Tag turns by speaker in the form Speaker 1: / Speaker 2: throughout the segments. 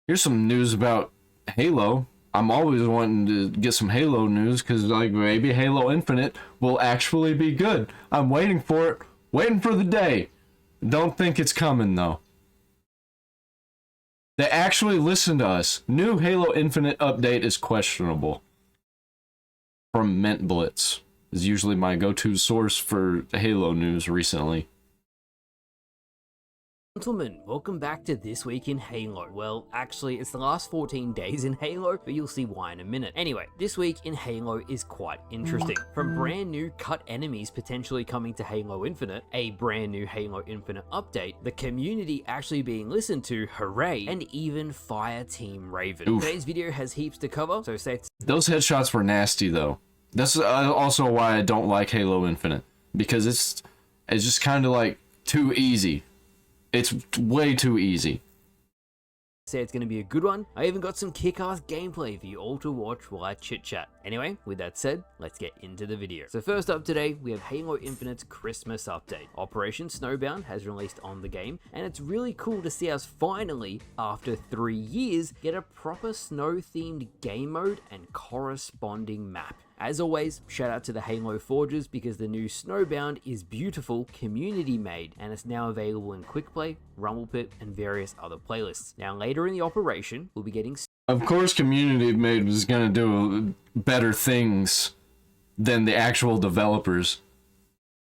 Speaker 1: Here's some news about Halo. I'm always wanting to get some Halo news because, like, maybe Halo Infinite will actually be good. I'm waiting for it, waiting for the day. Don't think it's coming, though. They actually listen to us. New Halo Infinite update is questionable. From Mint Blitz is usually my go-to source for Halo news recently.
Speaker 2: Gentlemen, welcome back to This Week in Halo. Well, actually, it's the last 14 days in Halo, but you'll see why in a minute. Anyway, This Week in Halo is quite interesting. From brand new cut enemies potentially coming to Halo Infinite, a brand new Halo Infinite update, the community actually being listened to, hooray, and even Fire Team Raven.
Speaker 1: Oof.
Speaker 2: Today's video has heaps to cover, so stay.
Speaker 1: Those headshots were nasty, though. That's also why I don't like Halo Infinite, because it's just kind of like too easy. It's way too easy.
Speaker 2: Say it's going to be a good one. I even got some kick-ass gameplay for you all to watch while I chit-chat. Anyway, with that said, let's get into the video. So first up today, we have Halo Infinite's Christmas update. Operation Snowbound has released on the game, and it's really cool to see us finally, after 3 years, get a proper snow-themed game mode and corresponding map. As always, shout out to the Halo Forgers because the new Snowbound is beautiful, community made, and it's now available in Quick Play, Rumble Pit, and various other playlists. Now later in the operation, we'll be getting...
Speaker 1: Of course, community made was gonna do better things than the actual developers.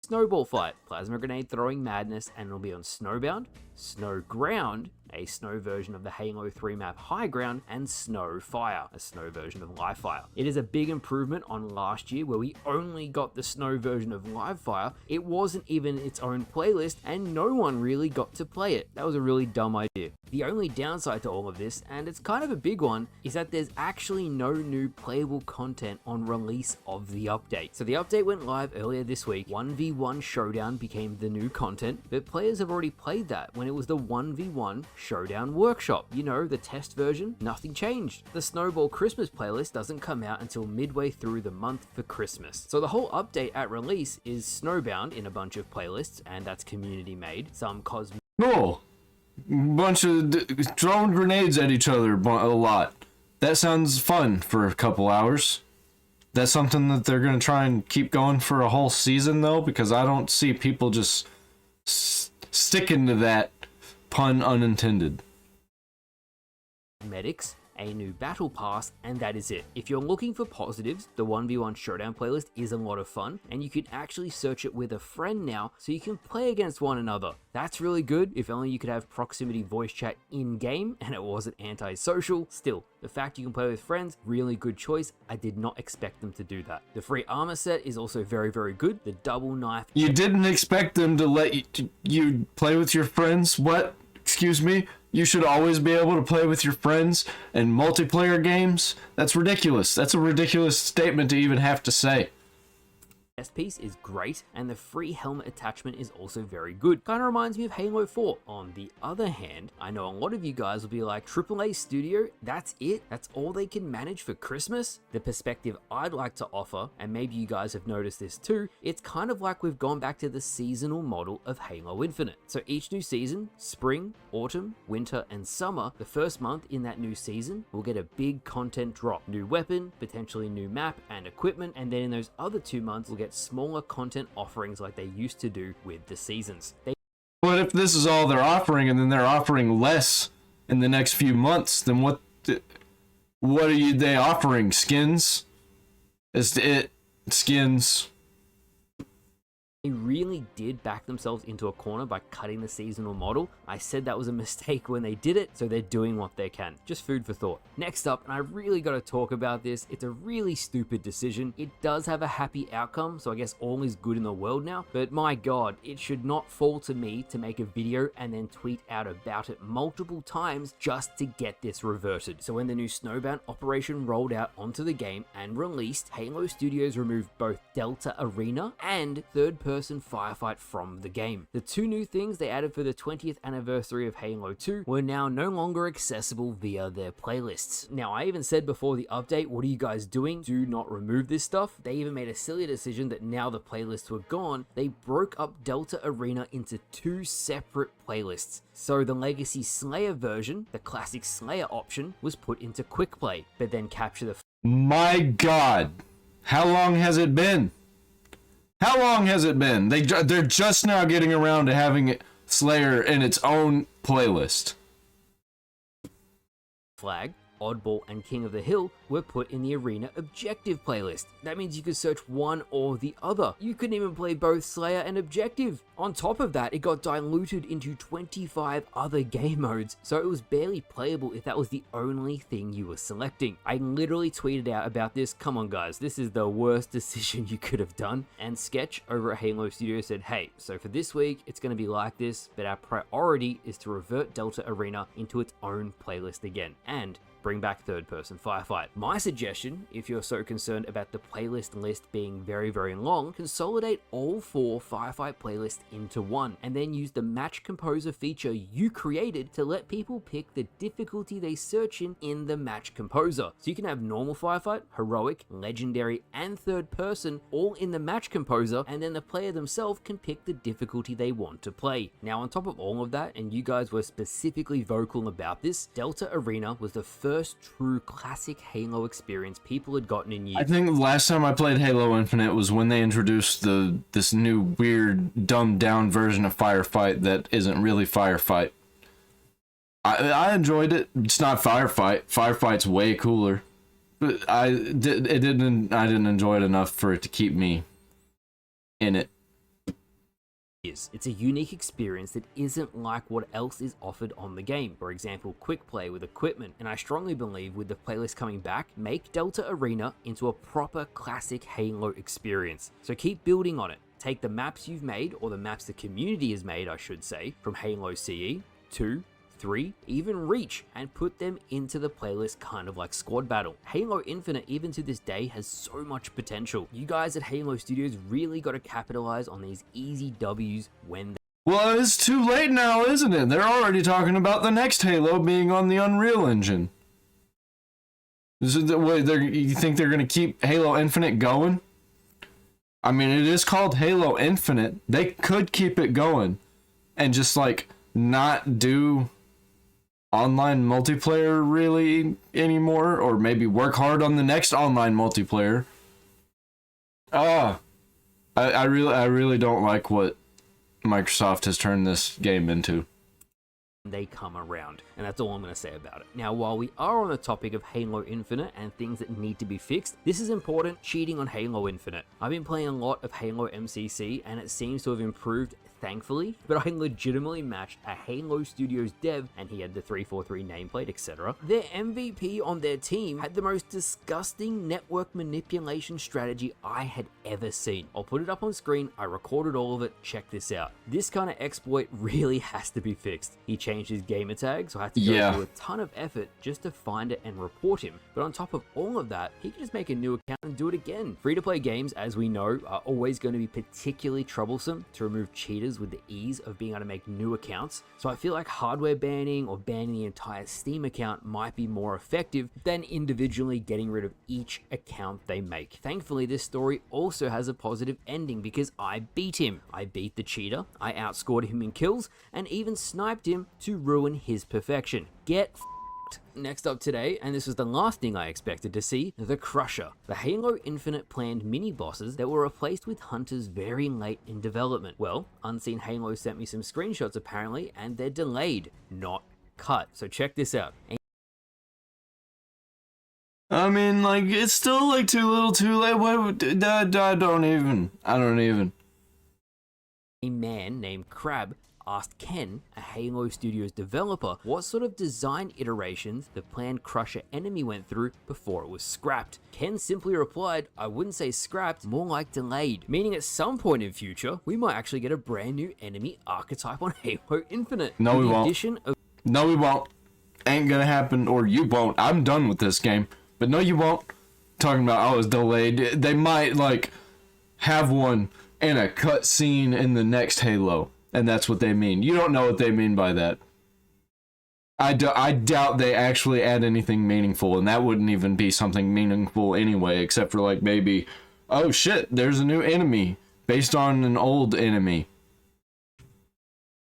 Speaker 2: Snowball Fight, Plasma Grenade Throwing Madness, and it'll be on Snowbound, Snowground, a snow version of the Halo 3 map High Ground, and Snowfire, a snow version of Livefire. It is a big improvement on last year where we only got the snow version of Livefire. It wasn't even its own playlist and no one really got to play it. That was a really dumb idea. The only downside to all of this, and it's kind of a big one, is that there's actually no new playable content on release of the update. So the update went live earlier this week. 1v1 Showdown became the new content, but players have already played that when it was the 1v1 Showdown Workshop. You know, the test version, nothing changed. The Snowball Christmas playlist doesn't come out until midway through the month for Christmas. So the whole update at release is Snowbound in a bunch of playlists, and that's community made. Some cosmetic.
Speaker 1: Cool. Bunch of throwing grenades at each other a lot. That sounds fun for a couple hours. That's something that they're going to try and keep going for a whole season, though, because I don't see people just sticking to that, pun unintended.
Speaker 2: Medics, a new battle pass, and that is it. If you're looking for positives, the 1v1 Showdown playlist is a lot of fun, and you can actually search it with a friend now, so you can play against one another. That's really good. If only you could have proximity voice chat in-game, and it wasn't anti-social. Still, the fact you can play with friends, really good choice. I did not expect them to do that. The free armor set is also very, very good. The double knife.
Speaker 1: You didn't expect them to let you play with your friends? What? Excuse me? You should always be able to play with your friends in multiplayer games? That's ridiculous. That's a ridiculous statement to even have to say.
Speaker 2: Chest piece is great, and the free helmet attachment is also very good. Kind of reminds me of Halo 4. On the other hand, I know a lot of you guys will be like, AAA Studio, that's it? That's all they can manage for Christmas? The perspective I'd like to offer, and maybe you guys have noticed this too, it's kind of like we've gone back to the seasonal model of Halo Infinite. So each new season, spring, autumn, winter, and summer, the first month in that new season, we'll get a big content drop. New weapon, potentially new map and equipment, and then in those other 2 months, we'll get smaller content offerings like they used to do with the seasons.
Speaker 1: But if this is all they're offering and then they're offering less in the next few months, then what are they offering? Skins? Is it skins?
Speaker 2: They really did back themselves into a corner by cutting the seasonal model. I said that was a mistake when they did it, so they're doing what they can. Just food for thought. Next up, and I really got to talk about this, it's a really stupid decision. It does have a happy outcome, so I guess all is good in the world now, but my god, it should not fall to me to make a video and then tweet out about it multiple times just to get this reverted. So when the new Snowbound operation rolled out onto the game and released, Halo Studios removed both Delta Arena and third-person third-person firefight from the game. The two new things they added for the 20th anniversary of Halo 2 were now no longer accessible via their playlists. Now, I even said before the update, what are you guys doing? Do not remove this stuff. They even made a silly decision that now the playlists were gone, they broke up Delta Arena into two separate playlists. So the Legacy Slayer version, the classic Slayer option, was put into Quick Play, but then Capture the...
Speaker 1: My God, how long has it been? How long has it been? They're just now getting around to having Slayer in its own playlist.
Speaker 2: Flag, Oddball, and King of the Hill were put in the Arena Objective playlist. That means you could search one or the other. You couldn't even play both Slayer and Objective. On top of that, it got diluted into 25 other game modes, so it was barely playable if that was the only thing you were selecting. I literally tweeted out about this, come on guys, this is the worst decision you could have done. And Sketch over at Halo Studios said, hey, so for this week, it's going to be like this, but our priority is to revert Delta Arena into its own playlist again, and bring back third-person firefight. My suggestion, if you're so concerned about the playlist list being very, very long, consolidate all 4 firefight playlists into one, and then use the match composer feature you created to let people pick the difficulty they search in the match composer. So you can have normal firefight, heroic, legendary, and third person all in the match composer, and then the player themselves can pick the difficulty they want to play. Now, on top of all of that, and you guys were specifically vocal about this, Delta Arena was the first true classic Halo experience people had gotten in years.
Speaker 1: I think the last time I played Halo Infinite was when they introduced this new weird dumbed down version of Firefight that isn't really Firefight. I enjoyed it. It's not Firefight. Firefight's way cooler, but I didn't enjoy it enough for it to keep me in it.
Speaker 2: It's a unique experience that isn't like what else is offered on the game. For example, quick play with equipment, and I strongly believe with the playlist coming back, make Delta Arena into a proper classic Halo experience. So keep building on it. Take the maps you've made, or the maps the community has made, I should say, from Halo CE, 2, 3, even Reach, and put them into the playlist kind of like Squad Battle. Halo Infinite, even to this day, has so much potential. You guys at Halo Studios really got to capitalize on these easy W's when they...
Speaker 1: Well, it's too late now, isn't it? They're already talking about the next Halo being on the Unreal Engine. Is it the way you think they're going to keep Halo Infinite going? I mean, it is called Halo Infinite. They could keep it going and just like not do online multiplayer really anymore, or maybe work hard on the next online multiplayer. I really don't like what Microsoft has turned this game into.
Speaker 2: They come around, and that's all I'm going to say about it. Now, while we are on the topic of Halo Infinite and things that need to be fixed, this is important: cheating on Halo Infinite. I've been playing a lot of Halo MCC, and it seems to have improved, thankfully, but I legitimately matched a Halo Studios dev, and he had the 343 nameplate, etc. Their MVP on their team had the most disgusting network manipulation strategy I had ever seen. I'll put it up on screen. I recorded all of it. Check this out. This kind of exploit really has to be fixed. He changed his gamer tag, so I had to go through a ton of effort just to find it and report him. But on top of all of that, he could just make a new account and do it again. Free-to-play games, as we know, are always going to be particularly troublesome to remove cheaters with the ease of being able to make new accounts. So I feel like hardware banning or banning the entire Steam account might be more effective than individually getting rid of each account they make. Thankfully, this story also has a positive ending because I beat him. I beat the cheater, I outscored him in kills, and even sniped him to ruin his perfection. Get f***ed. Next up today, and this was the last thing I expected to see, the Crusher. The Halo Infinite planned mini-bosses that were replaced with hunters very late in development. Well, Unseen Halo sent me some screenshots apparently, and they're delayed, not cut. So check this out.
Speaker 1: I mean, like, it's still like too little too late. I don't even.
Speaker 2: A man named Crab asked Ken, a Halo Studios developer, what sort of design iterations the planned Crusher enemy went through before it was scrapped. Ken simply replied, I wouldn't say scrapped, more like delayed, meaning at some point in future, we might actually get a brand new enemy archetype on Halo Infinite.
Speaker 1: No, we won't. No, we won't. Ain't gonna happen, or you won't. I'm done with this game. But no, you won't. Talking about, oh, it's delayed. They might, like, have one and a cutscene in the next Halo. And that's what they mean. You don't know what they mean by that. I doubt they actually add anything meaningful, and that wouldn't even be something meaningful anyway, except for like maybe, oh shit, there's a new enemy based on an old enemy.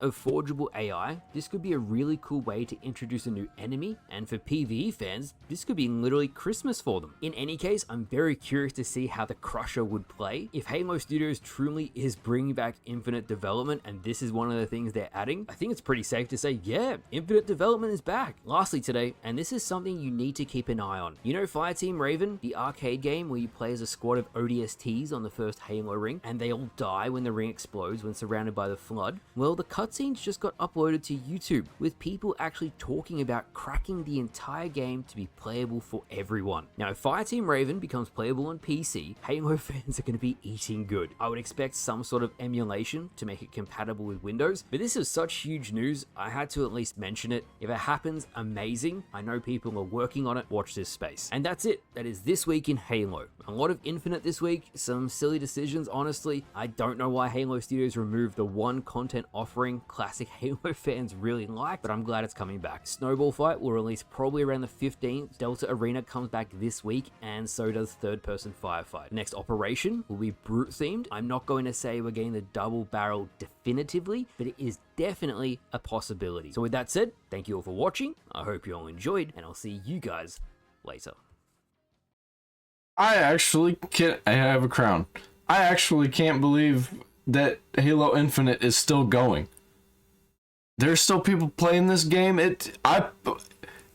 Speaker 2: Of forgeable AI, this could be a really cool way to introduce a new enemy, and for PvE fans, this could be literally Christmas for them. In any case, I'm very curious to see how the Crusher would play. If Halo Studios truly is bringing back infinite development and this is one of the things they're adding, I think it's pretty safe to say, yeah, infinite development is back. Lastly today, and this is something you need to keep an eye on. You know Fireteam Raven, the arcade game where you play as a squad of ODSTs on the first Halo ring, and they all die when the ring explodes when surrounded by the flood? Well, the cutscenes just got uploaded to YouTube, with people actually talking about cracking the entire game to be playable for everyone. Now, if Fireteam Raven becomes playable on PC, Halo fans are going to be eating good. I would expect some sort of emulation to make it compatible with Windows, but this is such huge news, I had to at least mention it. If it happens, amazing. I know people are working on it. Watch this space. And that's it. That is this week in Halo. A lot of Infinite this week, some silly decisions, honestly. I don't know why Halo Studios removed the one content offering classic Halo fans really like, but I'm glad it's coming back. Snowball Fight will release probably around the 15th. Delta Arena comes back this week, and so does Third Person Firefight. Next Operation will be Brute themed. I'm not going to say we're getting the double barrel definitively, but it is definitely a possibility. So with that said, thank you all for watching. I hope you all enjoyed, and I'll see you guys later.
Speaker 1: I have a crown. I actually can't believe that Halo Infinite is still going. There's still people playing this game.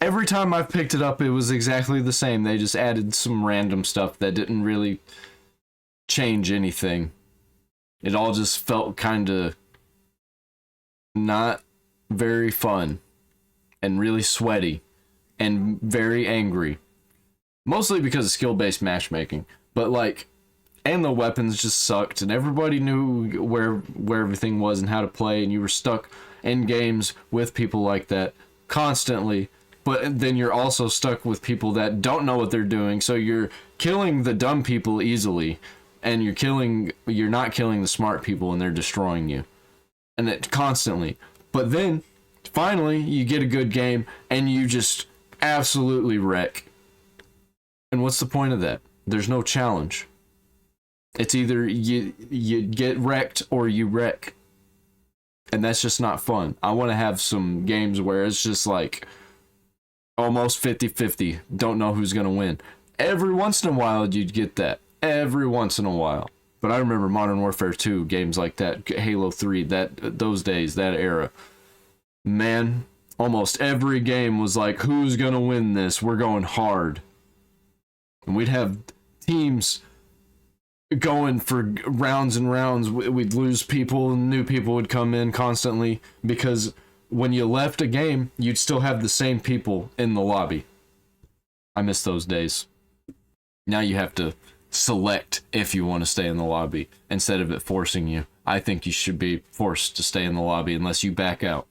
Speaker 1: Every time I've picked it up, it was exactly the same. They just added some random stuff that didn't really change anything. It all just felt kind of not very fun and really sweaty and very angry. Mostly because of skill-based matchmaking. But like, and the weapons just sucked, and everybody knew where everything was and how to play, and you were stuck in games with people like that constantly. But then you're also stuck with people that don't know what they're doing, so you're killing the dumb people easily, and you're not killing the smart people, and they're destroying you. And it constantly. But then finally you get a good game and you just absolutely wreck. And what's the point of that? There's no challenge. It's either you get wrecked or you wreck. And that's just not fun. I want to have some games where it's just like almost 50-50. Don't know who's going to win. Every once in a while you'd get that. Every once in a while. But I remember Modern Warfare 2, games like that, Halo 3, those days, that era. Man, almost every game was like, who's going to win this? We're going hard. And we'd have teams going for rounds and rounds. We'd lose people and new people would come in constantly, because when you left a game, you'd still have the same people in the lobby. I miss those days. Now you have to select if you want to stay in the lobby instead of it forcing you. I think you should be forced to stay in the lobby unless you back out.